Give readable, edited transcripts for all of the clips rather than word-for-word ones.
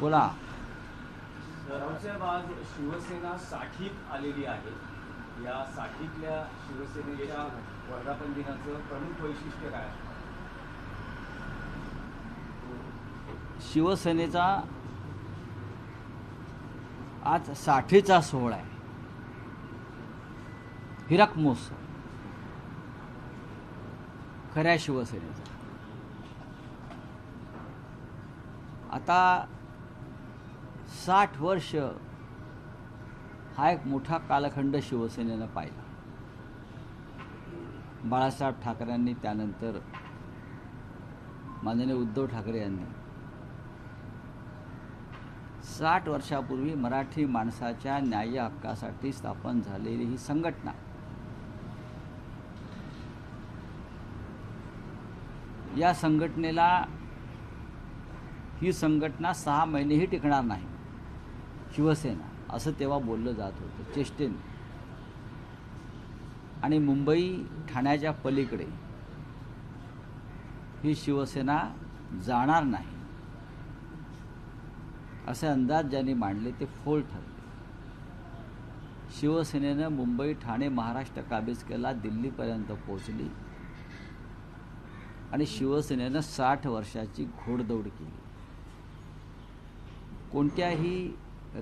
बोला. रावसाहेब, आज शिवसेना साठीत आलेली आहे. या साठीतल्या शिवसेनेच्या वर्धापन दिनाचं प्रमुख वैशिष्ट्य काय आहे? शिवसेनेचा आज 60चा सोहळा आहे. हिरक महोत्सव खऱ्या शिवसेनेचा. आता 60 वर्ष हा एक मोठा कालखंड शिवसेनेनं पाहिला. बाळासाहेब ठाकरेंनी, त्यानंतर माननीय उद्धव ठाकरे यांनी 60 वर्षापूर्वी मराठी माणसाच्या न्याय हक्कासाठी स्थापन झालेली ही संघटना या संघटनेला ही संघटना 6 महिनेही टिकणार नाही शिवसेना, असं तेव्हा बोललं जात होतं चेष्टेने. आणि मुंबई ठाण्याच्या पलीकडे ही शिवसेना जाणार नाही असे अंदाज ज्यांनी मांडले ते फोल ठरले. शिवसेनेनं मुंबई ठाणे महाराष्ट्र काबीज केला, दिल्लीपर्यंत पोहोचली आणि शिवसेनेनं 60 वर्षाची घोडदौड केली. कोणत्याही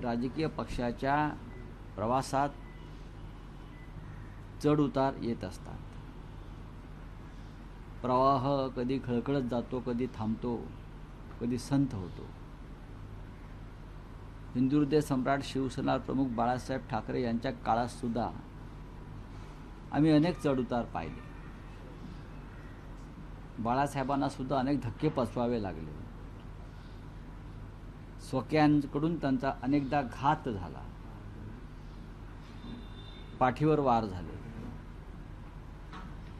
राजकीय पक्षाच्या प्रवासात चढ उतार येत असतात. प्रवाह कधी खळखळत जातो, कधी थांबतो, कधी संथ होतो. हिंदुहृदय सम्राट शिवसेना प्रमुख बाळासाहेब ठाकरे यांच्या काळात सुद्धा आम्ही अनेक चढउतार पाहिले. बाळासाहेबांना सुद्धा अनेक धक्के पचवावे लागले. स्वकीयांकडून त्यांचा अनेकदा घात झाला, पाठीवर वार झाले.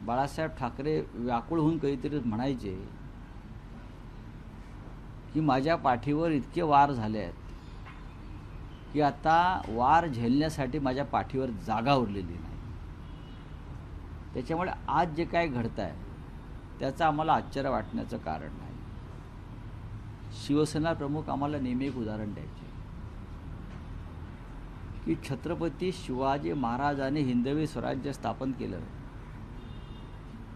बाळासाहेब ठाकरे व्याकुळ होऊन काहीतरी म्हणायचे की माझ्या पाठीवर इतके वार झाले आहेत की आता वार झेलण्यासाठी माझ्या पाठीवर जागा उरलेली नाही. त्याच्यामुळे आज जे काय घडत आहे त्याचं आम्हाला आश्चर्य वाटण्याचं कारण नाही. शिवसेना प्रमुख आम्हाला नेहमी एक उदाहरण द्यायचे की छत्रपती शिवाजी महाराजांनी हिंदवी स्वराज्य स्थापन केलं,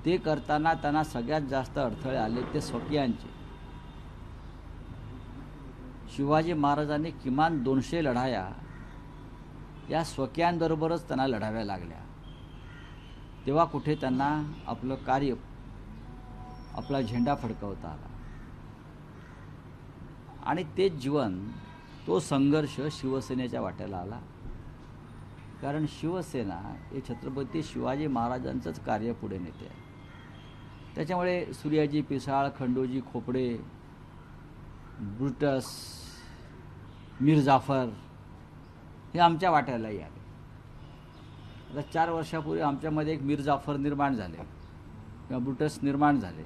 ते करताना त्यांना सगळ्यात जास्त अडथळे आले ते स्वकीयांचे. शिवाजी महाराजांनी किमान 200 लढाया या स्वकीयांबरोबरच त्यांना लढाव्या लागल्या. तेव्हा कुठे त्यांना आपलं कार्य, आपला झेंडा फडकवता आला. आणि ते जीवन, तो संघर्ष शिवसेनेच्या वाट्याला आला. कारण शिवसेना हे छत्रपती शिवाजी महाराजांचंच कार्य पुढे नेते आहे. त्याच्यामुळे सूर्याजी पिसाळ, खंडोजी खोपडे, ब्रुटस, मीर जाफर हे आमच्या वाट्यालाही आले. आता 4 वर्षापूर्वी आमच्यामध्ये एक मीर जाफर निर्माण झाले किंवा ब्रुटस निर्माण झाले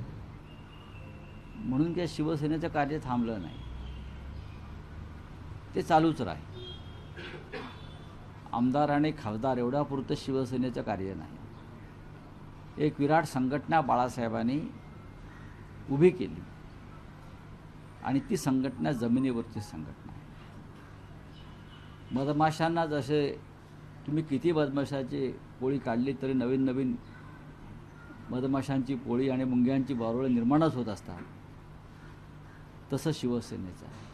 म्हणून काही शिवसेनेचं कार्य थांबलं नाही, ते चालूच राहील. आमदार आणि खासदार एवढ्यापुरतं शिवसेनेचं कार्य नाही. एक विराट संघटना बाळासाहेबांनी उभी केली आणि ती संघटना जमिनीवरची संघटना आहे. मधमाशांना जसे तुम्ही किती मधमाशाची पोळी काढली तरी नवीन नवीन मधमाशांची पोळी आणि मुंग्यांची बारोळं निर्माणच होत असतात, तसं शिवसेनेचं आहे.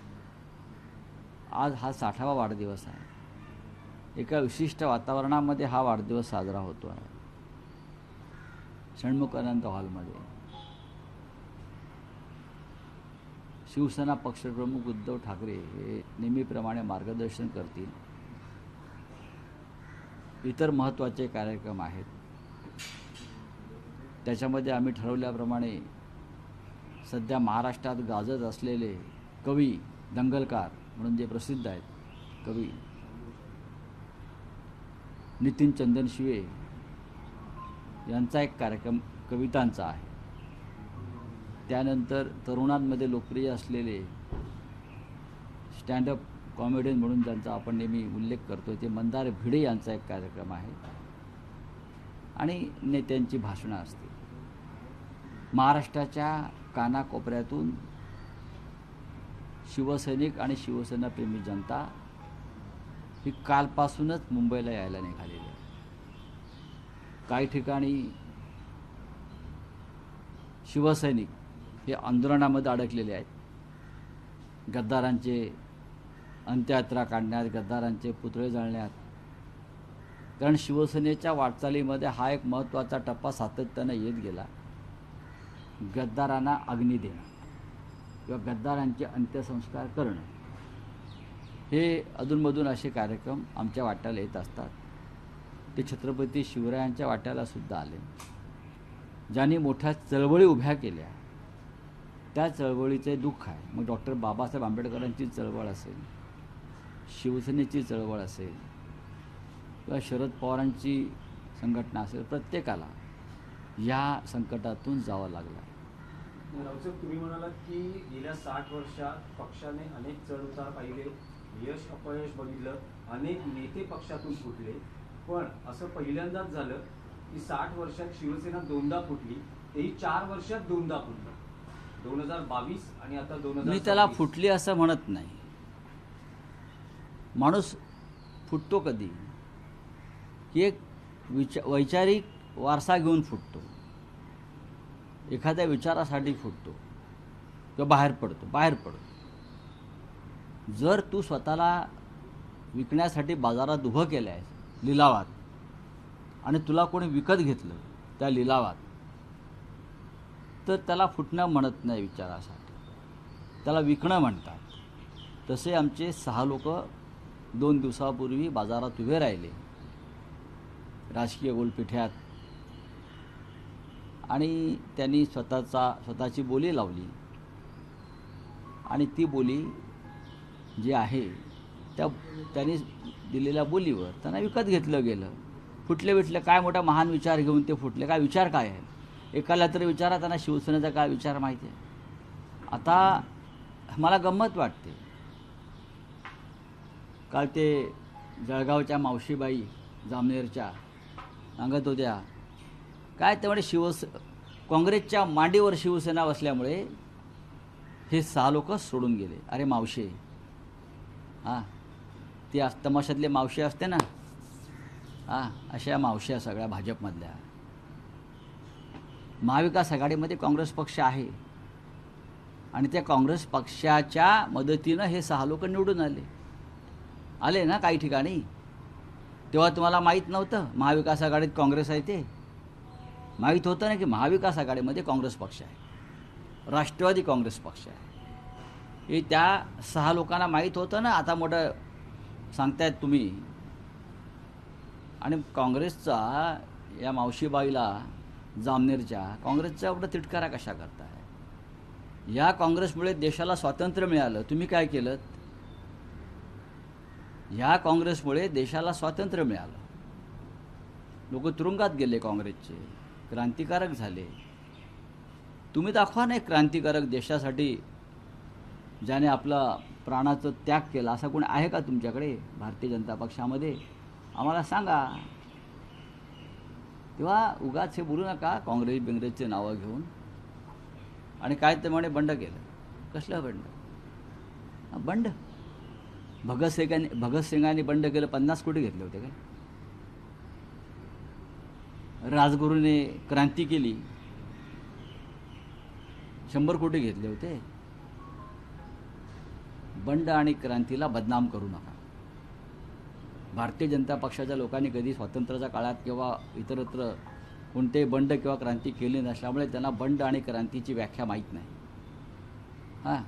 आज हा 60वा वाढदिवस आहे. एका विशिष्ट वातावरणामध्ये हा वाढदिवस साजरा होतो आहे. षण्मुखानंद हॉलमध्ये शिवसेना पक्षप्रमुख उद्धव ठाकरे हे नेहमीप्रमाणे मार्गदर्शन करतील. इतर महत्त्वाचे कार्यक्रम आहेत. त्याच्यामध्ये आम्ही ठरवल्याप्रमाणे सध्या महाराष्ट्रात गाजत असलेले कवी, दंगलकार म्हणून जे प्रसिद्ध आहेत कवी नितीन चंदनशिवे यांचा एक कार्यक्रम कवितांचा आहे. त्यानंतर तरुणांमध्ये लोकप्रिय असलेले स्टँडअप कॉमेडियन म्हणून ज्यांचा आपण नेहमी उल्लेख करतो ते मंदार भिडे यांचा एक कार्यक्रम आहे आणि नेत्यांची भाषणं असतील. महाराष्ट्राच्या कानाकोपऱ्यातून शिवसैनिक आणि शिवसेनाप्रेमी जनता ही कालपासूनच मुंबईला यायला निघालेली आहे. काही ठिकाणी शिवसैनिक हे आंदोलनामध्ये अडकलेले आहेत. गद्दारांचे अंत्ययात्रा काढण्यात, गद्दारांचे पुतळे जाळण्यात. कारण शिवसेनेच्या वाटचालीमध्ये हा एक महत्त्वाचा टप्पा सातत्यानं येत गेला, गद्दारांना अग्नी देणं किंवा गद्दारांचे अंत्यसंस्कार करणं. हे अधूनमधून असे कार्यक्रम आमच्या वाट्याला येत असतात. ते छत्रपती शिवरायांच्या वाट्यालासुद्धा आले. ज्यांनी मोठ्या चळवळी उभ्या केल्या त्या चळवळीचे दुःख आहे. मग डॉक्टर बाबासाहेब आंबेडकरांची चळवळ असेल, शिवसेनेची चळवळ असेल किंवा शरद पवारांची संघटना असेल, प्रत्येकाला या संकटातून जावं लागलं. रावसाहेब, तुम्ही म्हणालात की गेल्या 60 वर्षात पक्षाने अनेक चढउतार पाहिले, यश अपयश बघितलं, अनेक नेते पक्षातून फुटले, पण असं पहिल्यांदाच झालं की 60 वर्षात शिवसेना दोनदा फुटली, तेही 4 वर्षात दोनदा फुटली. 2022 आणि आता 2024. मी त्याला फुटली असं म्हणत नाही. माणूस फुटतो कधी की एक वैचारिक वारसा घेऊन फुटतो, एखाद्या विचारासाठी फुटतो किंवा बाहेर पडतो. जर तू स्वतःला विकण्यासाठी बाजारात उभं केलं आहे लिलावात आणि तुला कोणी विकत घेतलं त्या लिलावात, तर त्याला फुटणं म्हणत नाही विचारासाठी, त्याला विकणं म्हणतात. तसे आमचे 6 लोक 2 दिवसापूर्वी बाजारात उभे राहिले राजकीय गोलपिठ्यात आणि त्यांनी स्वतःची बोली लावली आणि ती बोली जी आहे त्यांनी दिलेल्या बोलीवर त्यांना विकत घेतलं गेलं. फुटले काय मोठा महान विचार घेऊन ते फुटले. काय विचार काय आहे? एकाला तरी विचारा त्यांना शिवसेनेचा काय विचार माहिती आहे. आता मला गंमत वाटते, काल ते जळगावच्या मावशीबाई जामनेरच्या सांगत होत्या काय त्यामुळे काँग्रेसच्या मांडीवर शिवसेना बसल्यामुळे हे 6 लोक सोडून गेले. अरे मावशे, हां ती तमाशातले मावशी असते ना, हां अशा मावश्या सगळ्या भाजपमधल्या. महाविकास आघाडीमध्ये काँग्रेस पक्ष आहे आणि त्या काँग्रेस पक्षाच्या मदतीनं हे 6 लोक निवडून आले ना काही ठिकाणी. तेव्हा तुम्हाला माहीत नव्हतं महाविकास आघाडीत काँग्रेस आहे ते? माहीत होतं ना की महाविकास आघाडीमध्ये काँग्रेस पक्ष आहे, राष्ट्रवादी काँग्रेस पक्ष आहे. हे त्या 6 लोकांना माहीत होतं ना. आता मोठं सांगतायत तुम्ही. आणि काँग्रेसचा या मावशीबाईला जामनेरच्या काँग्रेसचा एवढा तिटकारा कशा करताय? या काँग्रेसमुळे देशाला स्वातंत्र्य मिळालं. तुम्ही काय केलं? ह्या काँग्रेसमुळे देशाला स्वातंत्र्य मिळालं. लोक तुरुंगात गेले, काँग्रेसचे क्रांतिकारक झाले. तुम्ही दाखवा ना एक क्रांतिकारक देशासाठी ज्याने आपला प्राणाचं त्याग केला. असा कोणी आहे का तुमच्याकडे भारतीय जनता पक्षामध्ये? आम्हाला सांगा. तेव्हा उगाच हे बोलू नका काँग्रेसचे नावं घेऊन. आणि काय ते म्हणे बंड केलं. कसलं बंड? बंड भगतसिंगांनी बंड केलं. 50 कोटी घेतले होते काय? राजगुरूने क्रांती केली, 100 कोटी घेतले होते. बंड आणि क्रांतीला बदनाम करू नका. भारतीय जनता पक्षाच्या लोकांनी कधी स्वातंत्र्याच्या काळात किंवा इतरत्र कोणतेही बंड किंवा क्रांती केली नसल्यामुळे त्यांना बंड आणि क्रांतीची व्याख्या माहीत नाही. हां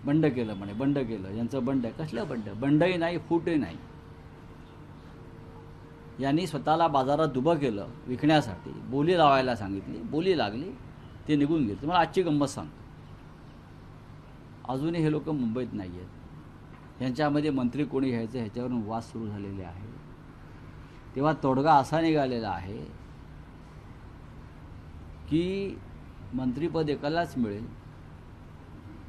बंड केलं म्हणे, बंड केलं, यांचं बंड आहे. कसलं बंड? बंडही नाही, फूटही नाही. यांनी स्वतःला बाजारात उभं केलं विकण्यासाठी. बोली लावायला सांगितली, बोली लागली, ते निघून गेले. तुम्हाला आजची गंमत सांगतो. अजूनही हे लोक मुंबईत नाही आहेत. यांच्यामध्ये मंत्री कोणी घ्यायचं ह्याच्यावरून वाद सुरू झालेले आहे. तेव्हा तोडगा असा निघालेला आहे की मंत्रिपद एकालाच मिळेल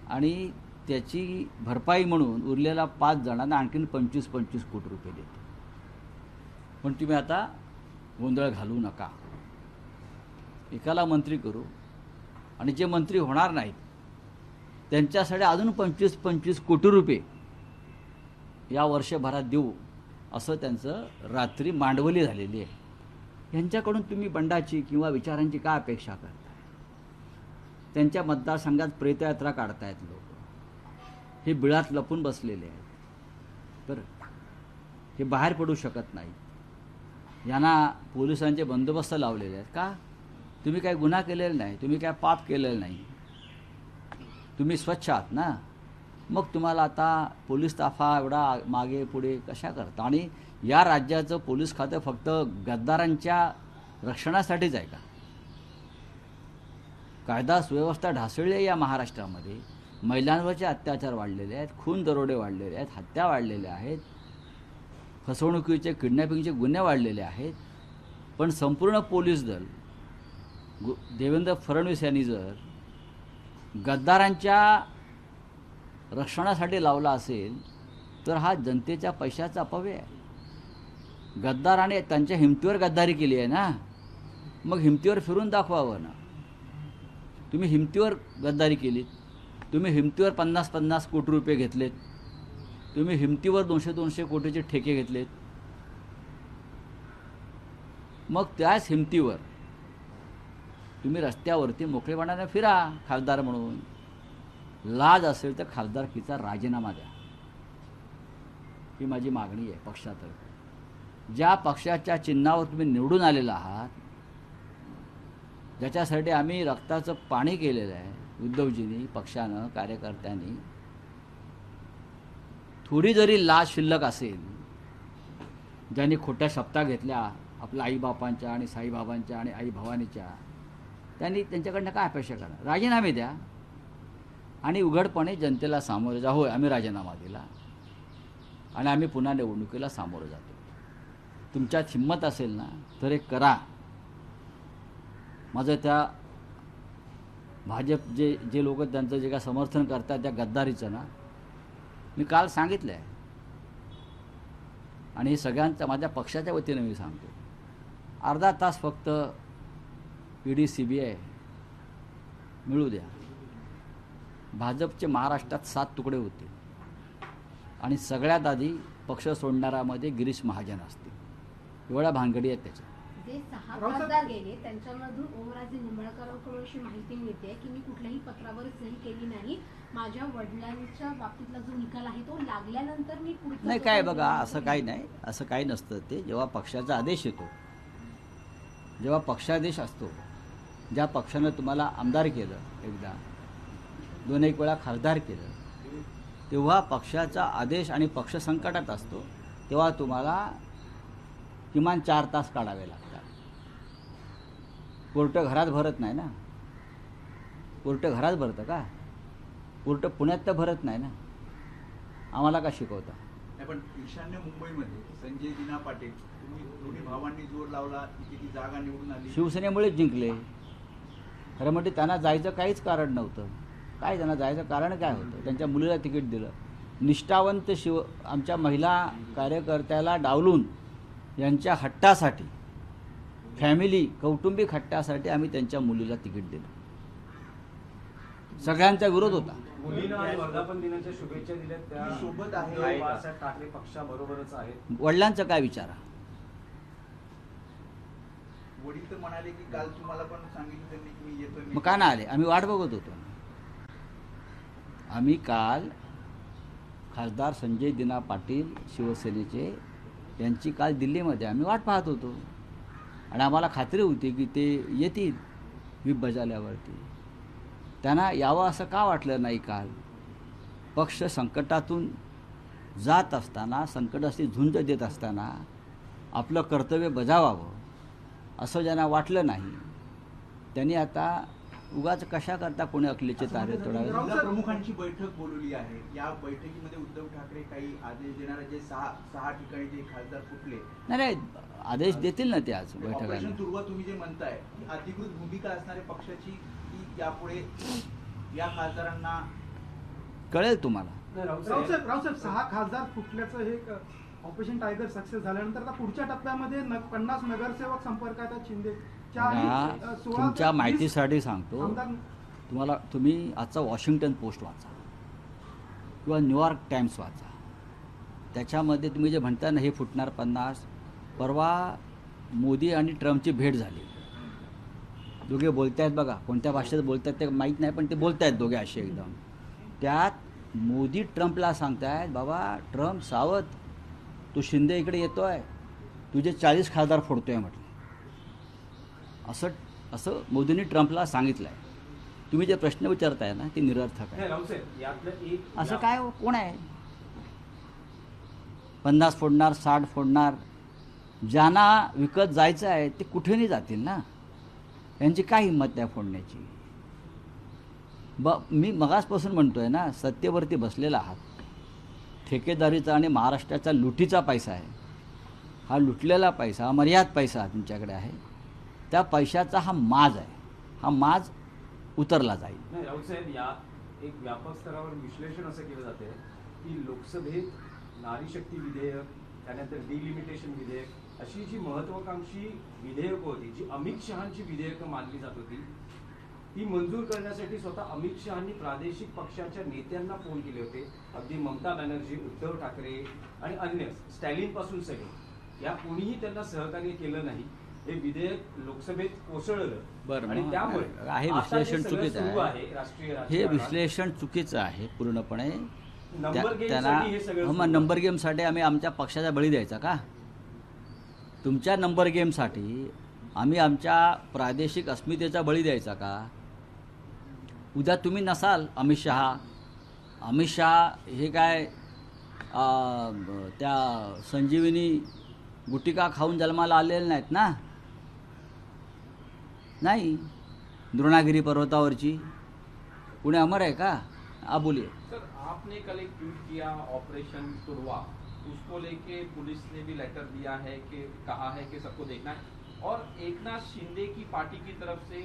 आणि त्याची भरपाई म्हणून उरलेला 5 जणांना आणखीन 25-25 कोटी रुपये देतो. पण तुम्ही आता गोंधळ घालू नका. एकाला मंत्री करू, आणि जे मंत्री होणार नाहीत त्यांच्यासाठी अजून 25-25 कोटी रुपये या वर्षभरात देऊ असं त्यांचं रात्री मांडवली झालेली आहे। यांच्याकडून तुम्ही बंडाची किंवा विचारांची काय अपेक्षा करता? त्यांच्या मतदारसंघात प्रेतयात्रा काढतायत लोक, हे बिळात लपून बसलेले आहेत, तर हे बाहेर पडू शकत नाहीत। यांना पोलिसांचे बंदोबस्त लावलेले आहेत का? तुम्ही काय गुन्हा केलेला नाही, तुम्ही काय पाप केलेलं नाही, तुम्ही स्वच्छ आहात ना, मग तुम्हाला आता पोलीस ताफा एवढा मागे पुढे कशा करता? आणि या राज्याचं पोलीस खातं फक्त गद्दारांच्या रक्षणासाठीच आहे का? कायदा सुव्यवस्था ढासळली आहे या महाराष्ट्रामध्ये, महिलांवरचे अत्याचार वाढलेले आहेत, खून दरोडे वाढलेले आहेत, हत्या वाढलेल्या आहेत, फसवणुकीचे किडनॅपिंगचे गुन्हे वाढलेले आहेत। पण संपूर्ण पोलीस दल देवेंद्र फडणवीस यांनी जर गद्दारांच्या रक्षणासाठी लावला असेल तर हा जनतेच्या पैशाचा अपव्यय आहे। गद्दाराने त्यांच्या हिमतीवर गद्दारी केली आहे ना, मग हिमतीवर फिरून दाखवावं ना। तुम्ही हिमतीवर गद्दारी केलीत, तुम्ही हिमतीवर 50-50 कोटी रुपये घेतलेत, तुम्ही हिमतीवर 200-200 कोटीचे ठेके घेतलेत, मग त्याच हिमतीवर तुम्ही रस्त्यावरती मोकळेपणाने फिरा खासदार म्हणून। लाज असेल तर खासदारकीचा राजीनामा द्या, ही माझी मागणी आहे पक्षातर्फे। ज्या पक्षाच्या चिन्हावर तुम्ही निवडून आलेला आहात, ज्याच्यासाठी आम्ही रक्ताचं पाणी केलेलं आहे उद्धवजींनी, पक्षानं, कार्यकर्त्यांनी, थोडी जरी लाज शिल्लक असेल, ज्यांनी खोट्या शपथा घेतल्या आपल्या आईबापांच्या आणि साईबाबांच्या आणि आई भवानीच्या, त्यांनी त्यांच्याकडनं काय अपेक्षा करणार? राजीनामे द्या आणि उघडपणे जनतेला सामोरे जा। होय, आम्ही राजीनामा दिला आणि आम्ही पुन्हा निवडणुकीला सामोरं जातो। तुमच्यात हिंमत असेल ना तर एक करा। माझं त्या भाजप जे लोक त्यांचं जे काय समर्थन करतात त्या गद्दारीचं ना, मी काल सांगितलं आहे आणि हे सगळ्यांचं माझ्या पक्षाच्या वतीनं मी सांगतो, अर्धा तास फक्त ईडी CBI मिळू द्या। भाजपचे महाराष्ट्रात 7 तुकडे होते आणि सगळ्यात आधी पक्ष सोडणाऱ्यामध्ये गिरीश महाजन असतील, एवढ्या भानगडी आहेत त्याच्या। जे 6 खासदार गेले त्यांच्यामधून ओमराजे निंबाळकरांकडून अशी माहिती मिळते की मी कुठल्याही पत्रावर सही केली नाही, माझ्या वडिलांच्या बाबतीतला जो निकाल आहे तो लागल्यानंतर मी पुढे नाही काय बघा, असं काही नाही, असं काही नसतं ते। जेव्हा पक्षाचा आदेश येतो, जेव्हा पक्षादेश असतो, ज्या पक्षानं तुम्हाला आमदार केलं, एकदा 2-1 वेळा खासदार केलं, तेव्हा पक्षाचा आदेश आणि पक्ष संकटात असतो, तेव्हा तुम्हाला किमान 4 तास काढावे लागतात। कोर्ट घरात भरत नाही ना, कोर्ट घरात भरतं का? कोर्ट पुण्यात तर भरत नाही ना, आम्हाला का शिकवता? पण ईशान्य मुंबईमध्ये संजय दिना पाटील, तुम्ही दोन्ही भावांनी जोर लावला, ती जागा निवडून आली, शिवसेनेमुळेच जिंकले। खरं म्हणजे त्यांना जायचं काहीच कारण नव्हतं, काय त्यांना जायचं कारण काय होतं? त्यांच्या मुलीला तिकीट दिलं, निष्ठावंत आमच्या महिला कार्यकर्त्याला डावलून यांच्या हट्टासाठी, फॅमिली कौटुंबिक हट्टासाठी आम्ही त्यांच्या मुलीला तिकीट दिलं। सगळ्यांचा विरोध होता। मुलींना आज वर्धापन दिनाच्या शुभेच्छा दिल्या, त्या ती सोबत आहे. उद्धव बाळासाहेब ठाकरे पक्षाबरोबरच आहेत। वडिलांचं काय विचारा? वडील तर म्हणाले की काल तुम्हाला पण सांगितलं त्यांनी की मी येतोय। मग का नाही आले? आम्ही वाट बघत होतो। आम्ही काल खासदार संजय दिना पाटील शिवसेनेचे यांची काल दिल्लीमध्ये आम्ही वाट पाहत होतो आणि आम्हाला खात्री होती की ते येतील व्हीप बजावल्यावरती। त्यांना यावं असं का वाटलं नाही? काल पक्ष संकटातून जात असताना, संकटाशी झुंज देत असताना आपलं कर्तव्य बजावावं असं ज्यांना वाटलं नाही, त्यांनी आता उगाच कशा करता कोणी अकलेचे तारे तोडावे? जिल्हा प्रमुखांची बैठक बोलवली आहे, या बैठकीमध्ये उद्धव ठाकरे काही आदेश देणार, जे 6 ठिकाणी जे खासदार फुटले, नाही आदेश देतील ना ते आज बैठकाला। ऑपरेशन तुरुवा तुम्ही जे म्हणताय, ही अधिकृत भूमिका असणाऱ्या पक्षाची, की यापुढे या खासदारांना कळेल तुम्हाला। रावसाहेब 6 खासदार फुटल्याचं हे ऑपरेशन टायगर सक्सेस झाल्यानंतर आता पुढच्या टप्प्यामध्ये 50 नगरसेवक संपर्कात आहेत शिंदेच्या आणि बघा, 16 तुमच्या ते 20 माहितीसाठी सांगतो, आमदार तुम्ही आजचा वॉशिंग्टन पोस्ट वाचा किंवा न्यूयॉर्क टाइम्स वाचा. त्याच्यामध्ये तुम्ही जे म्हणता ना हे फुटणार 50, परवा मोदी आणि ट्रम्पची भेट झाली. दोघे बोलत आहेत बघा, कोणत्या भाषेत बोलत आहेत ते माहीत नाही, पण ते बोलत आहेत दोघे असे एकदम. त्यात मोदी ट्रम्पला सांगतायत, बाबा ट्रम्प सावध, तो शिंदे इकडे येतो आहे, तुझे 40 खासदार फोडतोय म्हटलं. असं मोदींनी ट्रम्पला सांगितलं आहे. तुम्ही जे प्रश्न विचारताय ना ते निरर्थक आहे. नाही, राऊत साहेब, यातलं एक असं काय कोण आहे 50 फोडणार, 60 फोडणार? ज्यांना विकत जायचं आहे ते कुठेही जातील ना, यांची काय हिंमत नाही फोडण्याची. मी मगासपासून म्हणतोय ना, सत्तेवरती बसलेला आहात. ठेकेदारीचा आणि महाराष्ट्राचा लुटीचा पैसा आहे. हा लुटलेला पैसा, अमर्याद पैसा तुमच्याकडे आहे. त्या पैशाचा हा माज आहे. हा माज उतरला जाईल. नाही, राऊत साहेब, या एक व्यापक स्तरावर विश्लेषण असं केलं जाते की लोकसभेत नारी शक्ती विधेयक, त्यानंतर डिलिमिटेशन विधेयक, अशी जी महत्वाकांक्षी विधेयकं होती, जी अमित शहांची विधेयकं मानली जात होती, ती मंजूर करण्यासाठी स्वतः अमित शहांनी प्रादेशिक पक्षाच्या नेत्यांना फोन केले होते. अगदी ममता बॅनर्जी, उद्धव ठाकरे आणि अन्य स्टॅलिन पासून सगळे, या कोणीही त्यांना सहकार्य केलं नाही. हे विधेयक लोकसभेत कोसळलं. बरं, आणि मग त्यामुळे हे आता जे विश्लेषण सगळं चुकीचं सुरू आहे. राष्ट्रीय हे राजकारणात, विश्लेषण चुकीचं आहे पूर्णपणे. नंबर त्यांना गेमसाठी हे सगळं मग सुरू आहे. नंबर गेमसाठी आम्ही आमच्या पक्षाचा बळी द्यायचा का? तुमच्या नंबर गेमसाठी आम्ही आमच्या प्रादेशिक अस्मितेचा बळी द्यायचा का? उद्या तुम्ही नसाल अमित शहा हे काय त्या संजीवनी गुटिका खाऊन जन्माला आलेले नाहीत ना. नाही, द्रोणागिरी पर्वतावरची पुणे अमर आहे का? आप बोलिए. सर, आपने कल एक ट्वीट किया ऑपरेशन तुड़वा, उसको लेके पुलिस ने भी लेटर दिया है कि कहा है कि सबको देखना है. और एकनाथ शिंदे की पार्टी की तरफ से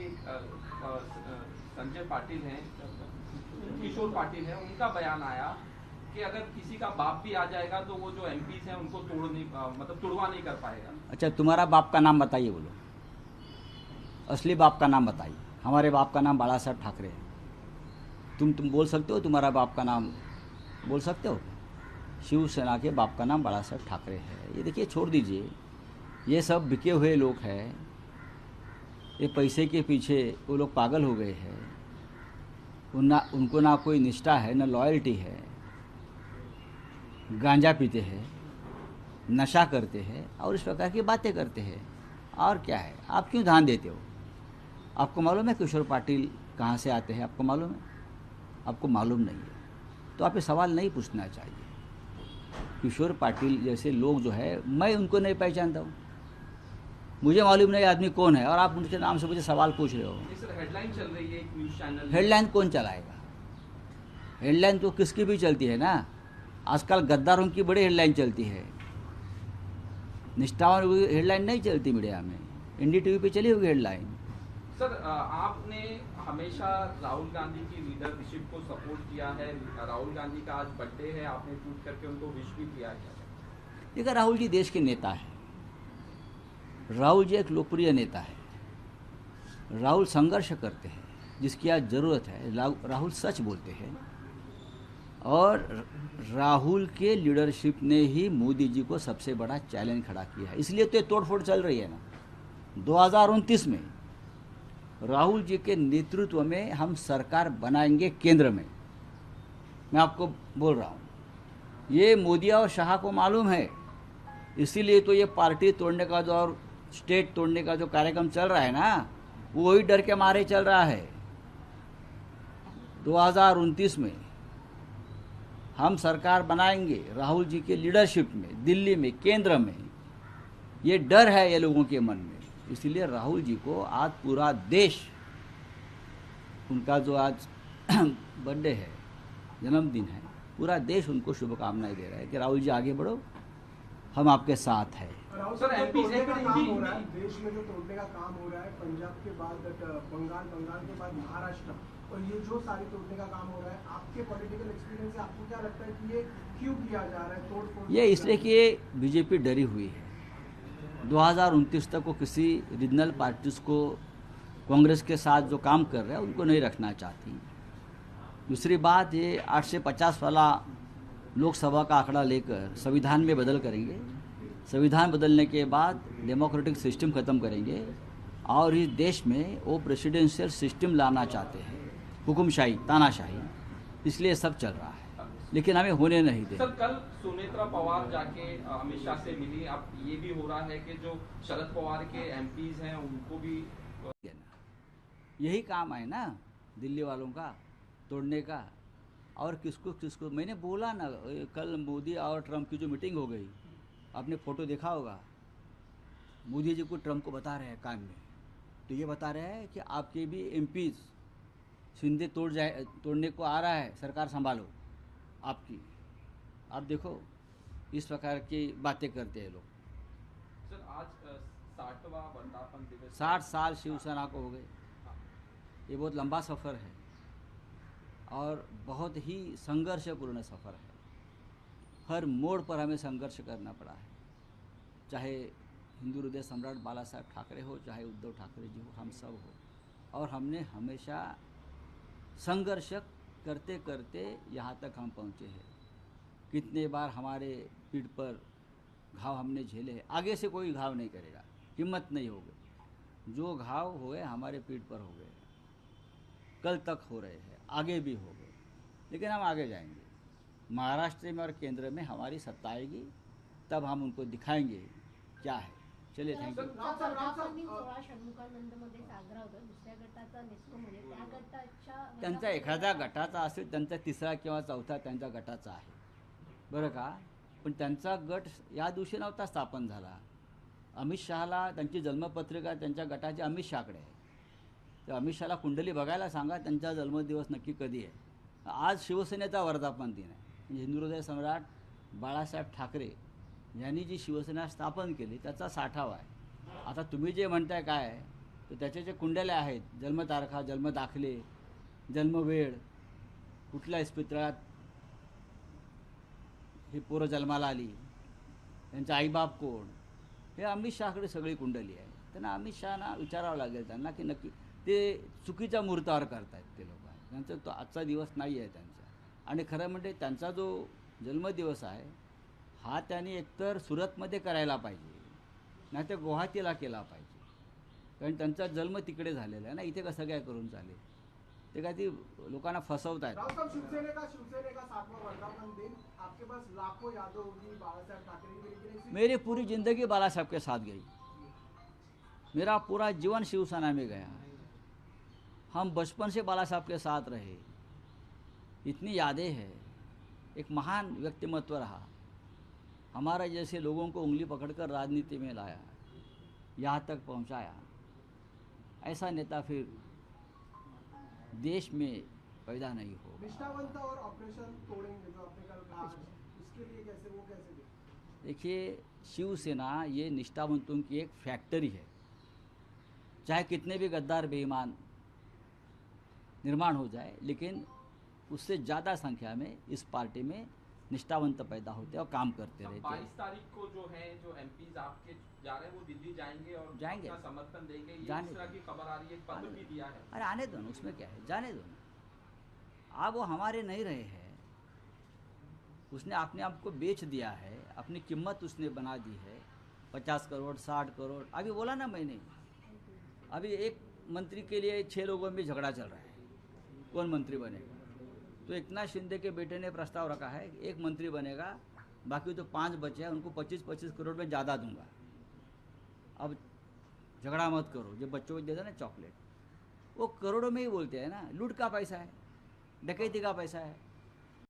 संजय पाटिल हैं, किशोर पाटिल हैं, उनका बयान आया कि अगर किसी का बाप भी आ जाएगा तो वो जो एमपीज हैं उनको तुड़वा नहीं कर पाएगा. अच्छा, तुम्हारा बाप का नाम बताइए, बोलो असली बाप का नाम बताइए. हमारे बाप का नाम बाला साहब ठाकरे है. तुम बोल सकते हो तुम्हारा बाप का नाम बोल सकते हो? शिवसेना के बाप का नाम बाला साहब ठाकरे है. ये देखिए, छोड़ दीजिए, ये सब बिके हुए लोग हैं. ये पैसे के पीछे वो लोग पागल हो गए हैं. उनको ना कोई निष्ठा है, ना लॉयल्टी है. गांजा पीते हैं, नशा करते हैं और इस प्रकार की बातें करते हैं. और क्या है? आप क्यों ध्यान देते हो? आपको मालूम है किशोर पाटिल कहाँ से आते हैं? आपको मालूम है? आपको मालूम नहीं है तो आप ये सवाल नहीं पूछना चाहिए. किशोर पाटिल जैसे लोग जो है, मैं उनको नहीं पहचानता हूँ. मुझे मालूम नहीं आदमी कौन है और आप उनके नाम से मुझे सवाल पूछ रहे हो. नहीं सर, हेडलाइन चल रही है एक न्यूज चैनल. हेडलाइन कौन चलाएगा? हेडलाइन तो किसकी भी चलती है ना. आजकल गद्दारों की बड़ी हेडलाइन चलती है. निष्ठावान हेडलाइन नहीं चलती मीडिया में. NDTV पे चली होगी हेडलाइन. सर, आपने हमेशा राहुल गांधी की लीडरशिप को सपोर्ट किया है. राहुल गांधी का आज बर्थडे है, आपने ट्वीट करके उनको विश भी किया है. देखिए, राहुल जी देश के नेता है. राहुल जी एक लोकप्रिय नेता है. राहुल संघर्ष करते हैं, जिसकी आज ज़रूरत है. राहुल सच बोलते हैं और राहुल के लीडरशिप ने ही मोदी जी को सबसे बड़ा चैलेंज खड़ा किया है. इसलिए तो ये तोड़फोड़ चल रही है ना. 2029 में राहुल जी के नेतृत्व में हम सरकार बनाएंगे केंद्र में. मैं आपको बोल रहा हूँ, ये मोदी और शाह को मालूम है. इसीलिए तो ये पार्टी तोड़ने का जो और स्टेट तोड़ने का जो कार्यक्रम चल रहा है ना, वो वही डर के मारे चल रहा है. 2029 में हम सरकार बनाएंगे राहुल जी के लीडरशिप में, दिल्ली में, केंद्र में. ये डर है ये लोगों के मन में. इसलिए राहुल जी को आज पूरा देश, उनका जो आज बर्थडे है, जन्मदिन है, पूरा देश उनको शुभकामनाएं दे रहा है कि राहुल जी आगे बढ़ो, हम आपके साथ हैं. सर, MP तोड़ने का से काम भी- हो रहा है देश में, जो तोड़ने का काम हो रहा है पंजाब के बाद बंगाल के बाद महाराष्ट्र, और ये जो सारी तोड़ने का काम हो रहा है, आपके पॉलिटिकल एक्सपीरियंस से आपको क्या लगता है कि ये क्यों किया जा रहा है? तोड़फोड़ ये इसलिए कि ये बीजेपी डरी हुई है. 2029 तक वो किसी रीजनल पार्टीज को कांग्रेस के साथ जो काम कर रहे हैं उनको नहीं रखना चाहती। दूसरी बात, ये 850 वाला लोकसभा का आंकड़ा लेकर संविधान में बदल करेंगे। संविधान बदलने के बाद डेमोक्रेटिक सिस्टम ख़त्म करेंगे और इस देश में वो प्रेसिडेंशियल सिस्टम लाना चाहते हैं, हुकुमशाही, तानाशाही। इसलिए सब चल रहा है, लेकिन हमें होने नहीं दें। सर, कल सुनेत्रा पवार जाके अमित शाह से मिली। अब ये भी हो रहा है कि जो शरद पवार के एमपीज हैं उनको भी यही काम है ना दिल्ली वालों का, तोड़ने का। और किसको किसको मैंने बोला ना, कल मोदी और ट्रम्प की जो मीटिंग हो गई, आपने फोटो देखा होगा। मोदी जी को ट्रम्प को बता रहे हैं काम में, तो ये बता रहे हैं कि आपके भी एमपीज शिंदे तोड़ने को आ रहा है, सरकार संभालो आपकी। आप देखो इस प्रकार की बातें करते हैं लोग। सर, आज 60वां वर्धापन दिवस, 60 साल शिवसेना को हो गए। ये बहुत लंबा सफ़र है और बहुत ही संघर्षपूर्ण सफ़र है। हर मोड़ पर हमें संघर्ष करना पड़ा है, चाहे हिंदू हृदय सम्राट बाला साहब ठाकरे हो, चाहे उद्धव ठाकरे जी हो, हम सब हो। और हमने हमेशा संघर्ष करते करते यहाँ तक हम पहुँचे हैं। कितने बार हमारे पीठ पर घाव हमने झेले हैं। आगे से कोई घाव नहीं करेगा, हिम्मत नहीं होगी। जो घाव हुए हमारे पीठ पर हो गए, कल तक हो रहे हैं, आगे भी हो गए, लेकिन हम आगे जाएंगे। महाराष्ट्र में और केंद्र में हमारी सत्ता आएगी, तब हम उनको दिखाएंगे क्या है। चलिए, थैंक यू। तुमचा वर्धापन दिन 16 षण्मुखानंदमध्ये साजरा होतो। दुसऱ्या गटाचा नेस्कोमध्ये त्या गटाच्या त्यांचा एखाद्या गटाचा असेल, त्यांचा तिसरा किंवा चौथा त्यांच्या गटाचा आहे, बरं का. पण त्यांचा गट या दिवशी नव्हता स्थापन झाला. अमित शहाला त्यांची जन्मपत्रिका त्यांच्या गटाची अमित शहाकडे आहे. तर अमित शहाला कुंडली बघायला सांगा, त्यांचा जन्मदिवस नक्की कधी आहे. आज शिवसेनेचा वर्धापन दिन आहे. म्हणजे हिंदू हृदय सम्राट बाळासाहेब ठाकरे यांनी जी शिवसेना स्थापन केली त्याचा 60वा आहे. आता तुम्ही जे म्हणताय काय आहे, तर त्याचे जे कुंडल्या आहेत, जन्मतारखा, जन्मदाखले, जन्मवेळ, कुठल्या इस्पितळात ही पोरं जन्माला आली, त्यांचा आईबाप कोण, हे अमित शहाकडे सगळी कुंडली आहे. त्यांना अमित शहाना विचारावं लागेल त्यांना की नक्की ते चुकीच्या मुहूर्तावर करतायत ते लोक. त्यांचा तो आजचा दिवस नाही आहे त्यांचा. आणि खरं म्हणजे त्यांचा जो जन्मदिवस आहे हा त्यांनी एकतर सुरतमध्ये करायला पाहिजे, नाही तर गुवाहाटीला केला पाहिजे. कारण त्यांचा जन्म तिकडे झालेला आहे ना, इथे कसं काय करून चालेल. ते काय ती लोकांना फसवत आहेत. राव साहब, शिवसेना का 60वां वर्धापन दिन, आपके पास लाखों यादें होगी बाला साहब ठाकरे की, लेकिन मेरी पूरी ज़िंदगी बाला साहब के साथ गई. मेरा पूरा जीवन शिवसेना में गया. हम बचपन से बाला साहब के साथ रहे. इतनी यादें हैं. एक महान व्यक्तिमत्व रहा, हमारा जैसे लोगों को उंगली पकड़कर राजनीति में लाया, यहाँ तक पहुँचाया. ऐसा नेता फिर देश में पैदा नहीं होगा. निष्ठावंत और ऑपरेशन तोड़ेंगे जो आपने कल कहा, उसके लिए कैसे, वो कैसे देखें? देखिए, शिवसेना ये निष्ठावंतों की एक फैक्ट्री है. चाहे कितने भी गद्दार बेईमान निर्माण हो जाए, लेकिन उससे ज़्यादा संख्या में इस पार्टी में निष्ठावंत पैदा होते हैं और काम करते रहते 22 हैं. तारीख को जो है, जो एमपीज आपके जा रहे हैं वो दिल्ली जाएंगे और जाएंगे। अपना समर्थन देंगे, ये जाने इस तरह की खबर आ रही है, एक पत्र भी दिया है। अरे आने दो ना, उसमें क्या है, जाने दो ना. अब वो हमारे नहीं रहे हैं. उसने अपने आप को बेच दिया है, अपनी कीमत उसने बना दी है. 50 करोड़, 60 करोड़. अभी बोला ना मैंने, अभी एक मंत्री के लिए 6 लोगों में झगड़ा चल रहा है, कौन मंत्री बनेगा. तो एकनाथ शिंदे के बेटे ने प्रस्ताव रखा है, एक मंत्री बनेगा, बाकी तो 5 बचे हैं उनको 25-25 करोड़ में ज़्यादा दूंगा. अब झगड़ा मत करो. जो बच्चों को देता ना चॉकलेट, वो करोड़ों में ही बोलते हैं ना. लूट का पैसा है, डकैती का पैसा है.